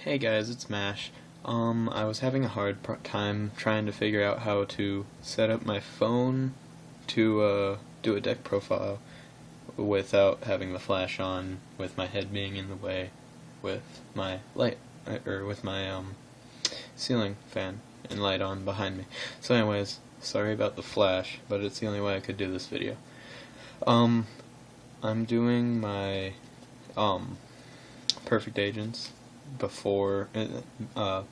Hey guys, it's Mash. I was having a hard time trying to figure out how to set up my phone to do a deck profile without having the flash on, with my head being in the way, with my light, or with my ceiling fan and light on behind me. So anyways, sorry about the flash, but it's the only way I could do this video. I'm doing my Perfect Agents before I'm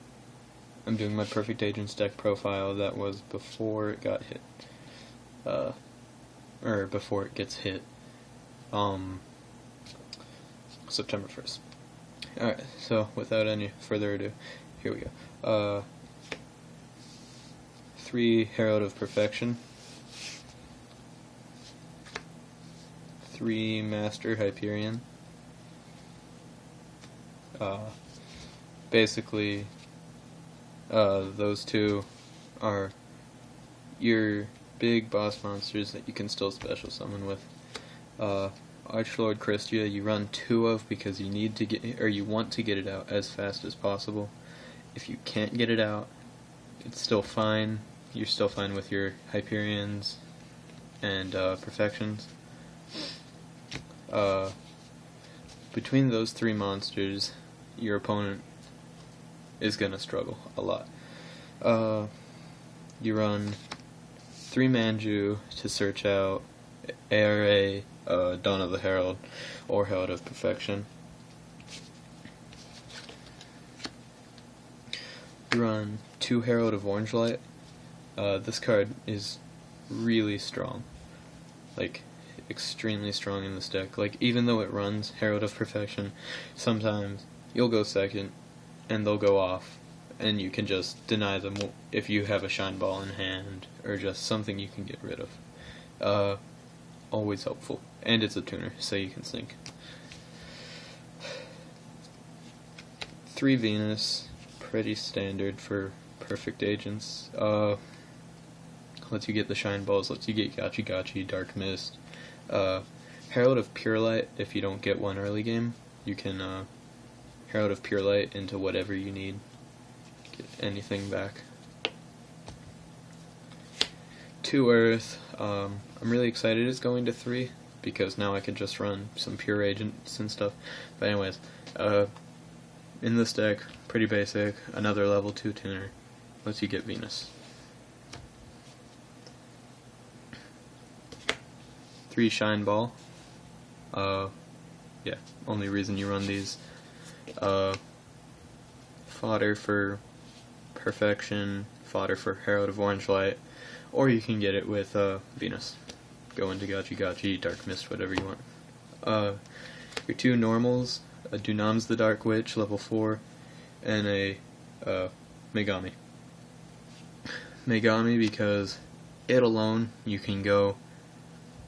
doing my Perfect Agents deck profile that was before it got hit, or before it gets hit, September 1st. Alright, so without any further ado, here we go. 3 Herald of Perfection, 3 Master Hyperion. Basically, those two are your big boss monsters that you can still special summon with. Archlord Christia you run 2 of because you need to get, or you want to get it out as fast as possible. If you can't get it out, it's still fine. You're still fine with your Hyperions and Perfections. Between those 3 monsters, your opponent is gonna struggle a lot. You run 3 Manju to search out ARA, Dawn of the Herald, or Herald of Perfection. You run 2 Herald of Orange Light. This card is really strong, like extremely strong in this deck. Like, even though it runs Herald of Perfection, sometimes you'll go second and they'll go off, and you can just deny them if you have a Shine Ball in hand, or just something you can get rid of. Always helpful. And it's a tuner, so you can sync. 3 Venus, pretty standard for Perfect Agents. Lets you get the Shine Balls, lets you get Gachi Gachi, Dark Mist. Herald of Pure Light, if you don't get one early game, you can Herald of Pure Light into whatever you need. Get anything back. 2 Earth. I'm really excited it's going to 3, because now I can just run some Pure Agents and stuff. But anyways, in this deck, pretty basic, another level 2 tuner. Lets you get Venus. 3 Shine Ball. Yeah, only reason you run these. Fodder for Perfection, fodder for Herald of Orange Light, or you can get it with Venus. Go into Gachi Gachi, Dark Mist, whatever you want. Your 2 normals, Dunam's the Dark Witch, level 4, and a Megami. Megami because it alone, you can go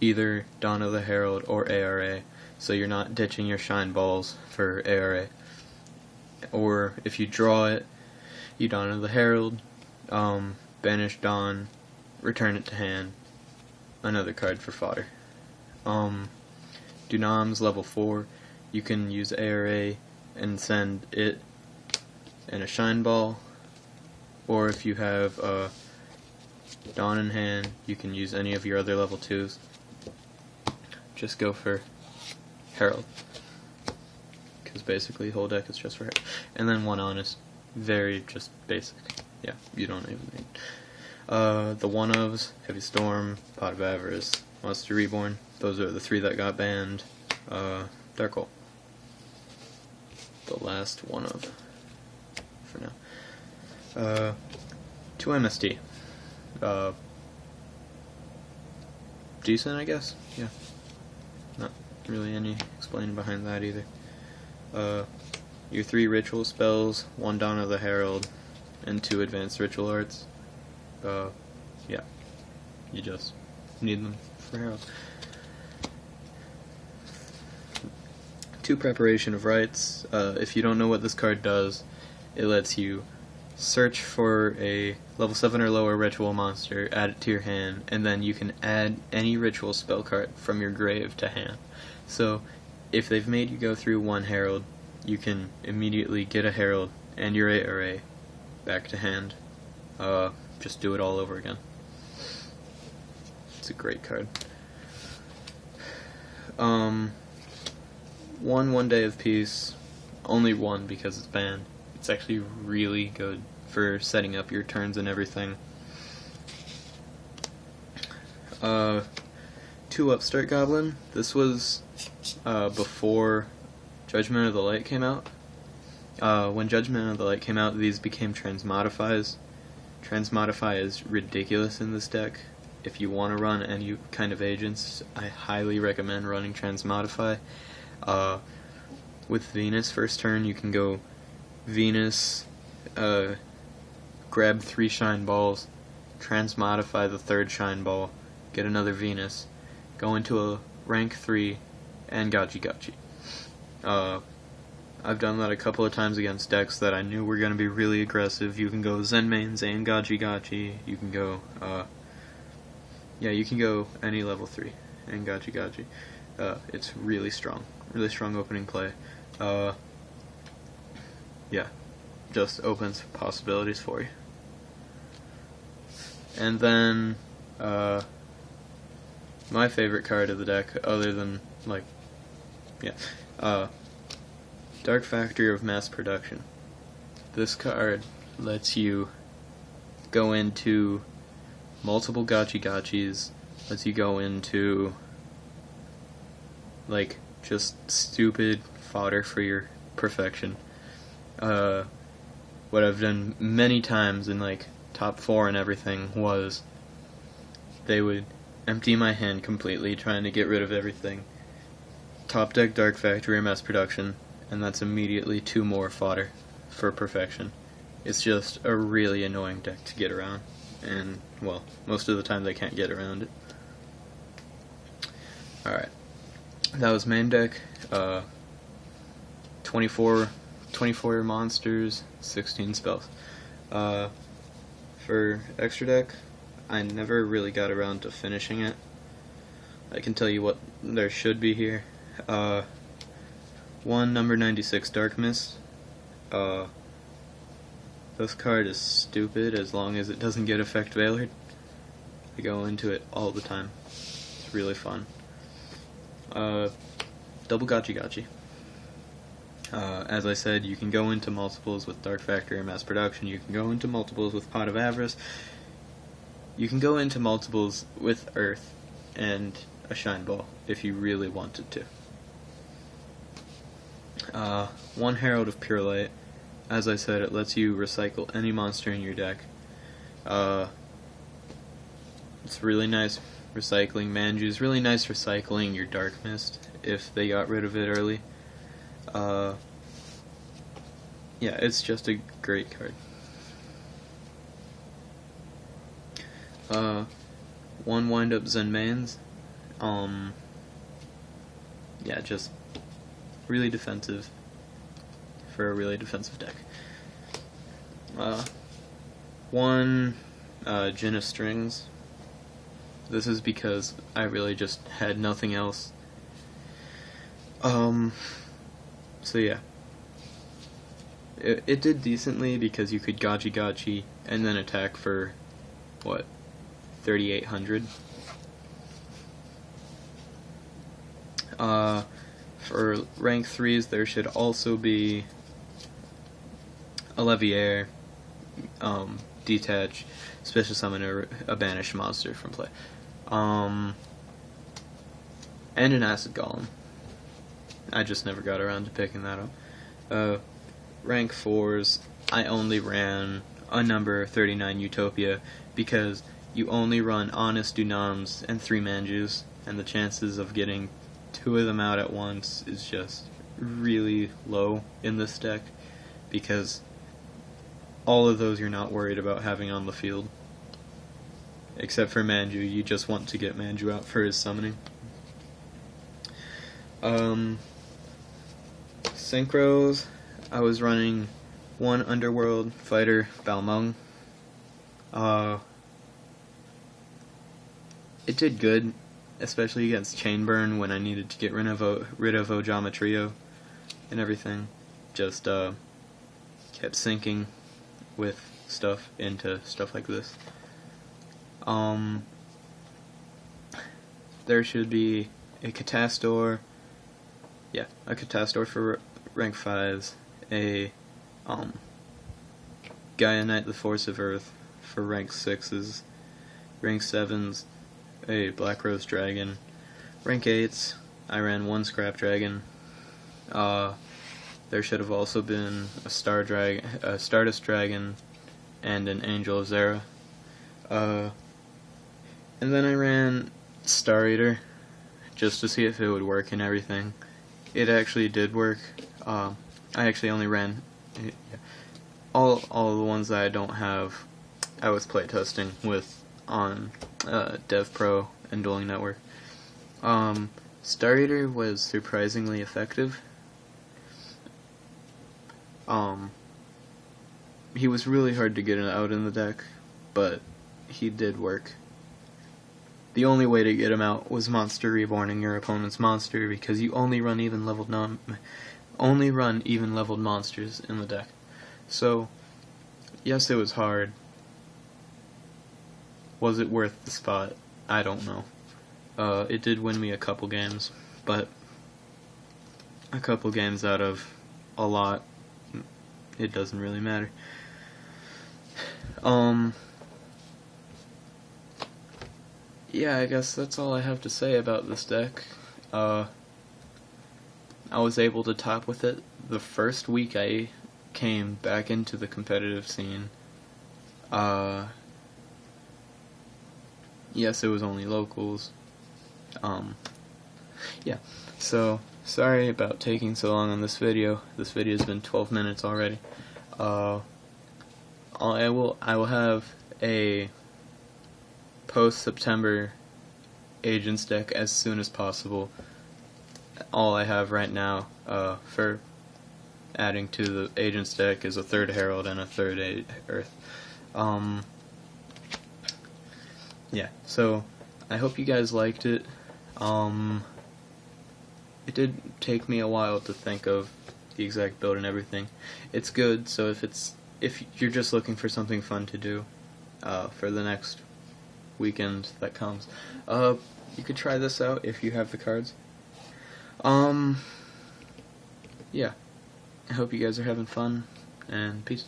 either Dawn of the Herald or ARA, so you're not ditching your Shine Balls for ARA. Or if you draw it, you Dawn of the Herald, banish Dawn, return it to hand, another card for fodder. Dunam's level 4, you can use ARA and send it and a Shine Ball, or if you have Dawn in hand, you can use any of your other level 2s. Just go for Herald, because basically the whole deck is just for Herald. And then 1 Honest, very just basic. Yeah, you don't even need. The 1-ofs, Heavy Storm, Pot of Avarice, Monster Reborn, those are the 3 that got banned. Dark Hole, the last 1-of for now. 2 MST, decent, I guess. Yeah, not really any explaining behind that either. Your 3 ritual spells, 1 Dawn of the Herald, and 2 advanced ritual arts. Yeah, you just need them for Herald. 2 Preparation of Rites. If you don't know what this card does, it lets you search for a level 7 or lower ritual monster, add it to your hand, and then you can add any ritual spell card from your grave to hand. So if they've made you go through 1 Herald, you can immediately get a Herald and your ARA back to hand. Just do it all over again. It's a great card. One Day of Peace, only one because it's banned. It's actually really good for setting up your turns and everything. 2 Upstart Goblin. This was before Judgment of the Light came out. When Judgment of the Light came out, these became Transmodifies. Transmodify is ridiculous in this deck. If you want to run any kind of agents, I highly recommend running Transmodify. With Venus first turn, you can go Venus, grab 3 Shine Balls, Transmodify the 3rd Shine Ball, get another Venus, go into a rank 3, and Gachi Gachi. I've done that a couple of times against decks that I knew were going to be really aggressive. You can go Zenmaines and Gachi Gachi. You can go, you can go any level 3 and Gachi Gachi. It's really strong opening play. Just opens possibilities for you. And then, my favorite card of the deck, other than, Dark Factory of Mass Production. This card lets you go into multiple Gachi Gachis, lets you go into, just stupid fodder for your perfection. What I've done many times in, top 4 and everything was they would empty my hand completely, trying to get rid of everything. Top deck Dark Factory or Mass Production, and that's immediately 2 more fodder for perfection. It's just a really annoying deck to get around, and, well, most of the time they can't get around it. Alright, that was main deck. 24 monsters, 16 spells. For extra deck, I never really got around to finishing it. I can tell you what there should be here. 1 number 96 Dark Mist. This card is stupid as long as it doesn't get Effect Veilered. I go into it all the time. It's really fun. Double Gachi Gachi. As I said, you can go into multiples with Dark Factory or Mass Production. You can go into multiples with Pot of Avarice. You can go into multiples with Earth and a Shine Ball if you really wanted to. 1 Herald of Pure Light. As I said, it lets you recycle any monster in your deck. It's really nice recycling Manju's. Really nice recycling your Dark Mist if they got rid of it early. It's just a great card. 1 Wind Up Zenmaines. Just really defensive for a really defensive deck. 1 Djinn of Strings. This is because I really just had nothing else. It did decently because you could Gachi Gachi and then attack for, 3,800? For rank 3s, there should also be a Leviair, detach, special summon a banished monster from play. And an Acid Golem. I just never got around to picking that up. Rank 4s, I only ran a number 39 Utopia because you only run Honest Dunams and 3 Manjus, and the chances of getting 2 of them out at once is just really low in this deck because all of those you're not worried about having on the field. Except for Manju, you just want to get Manju out for his summoning. Synchros, I was running 1 Underworld Fighter Balmung. It did good, especially against Chainburn when I needed to get rid of Ojama Trio and everything. just kept sinking with stuff into stuff like this. There should be a Catastor, a Catastor for rank 5s, a Gaia Knight the Force of Earth for rank 6s, rank 7s, a Black Rose Dragon, rank 8s, I ran one Scrap Dragon. There should have also been a Stardust Dragon, and an Angel of Zera. And then I ran Star Eater, just to see if it would work and everything. It actually did work. I actually only ran all the ones that I don't have. I was playtesting with on DevPro and Dueling Network. Star Eater was surprisingly effective. He was really hard to get out in the deck, but he did work. The only way to get him out was Monster Reborning your opponent's monster, because you only run even leveled monsters in the deck. So, yes, it was hard. Was it worth the spot? I don't know. It did win me a couple games, but a couple games out of a lot, it doesn't really matter. Yeah, I guess that's all I have to say about this deck. I was able to top with it the first week I came back into the competitive scene. Yes, it was only locals. Yeah, so sorry about taking so long on this video. This video's been 12 minutes already. I will have a post-September Agents deck as soon as possible. All I have right now for adding to the Agents deck is a 3rd Herald and a 3rd Earth. Yeah, so I hope you guys liked it. It did take me a while to think of the exact build and everything. It's good, so if you're just looking for something fun to do for the next weekend that comes, you could try this out if you have the cards. Yeah, I hope you guys are having fun, and peace.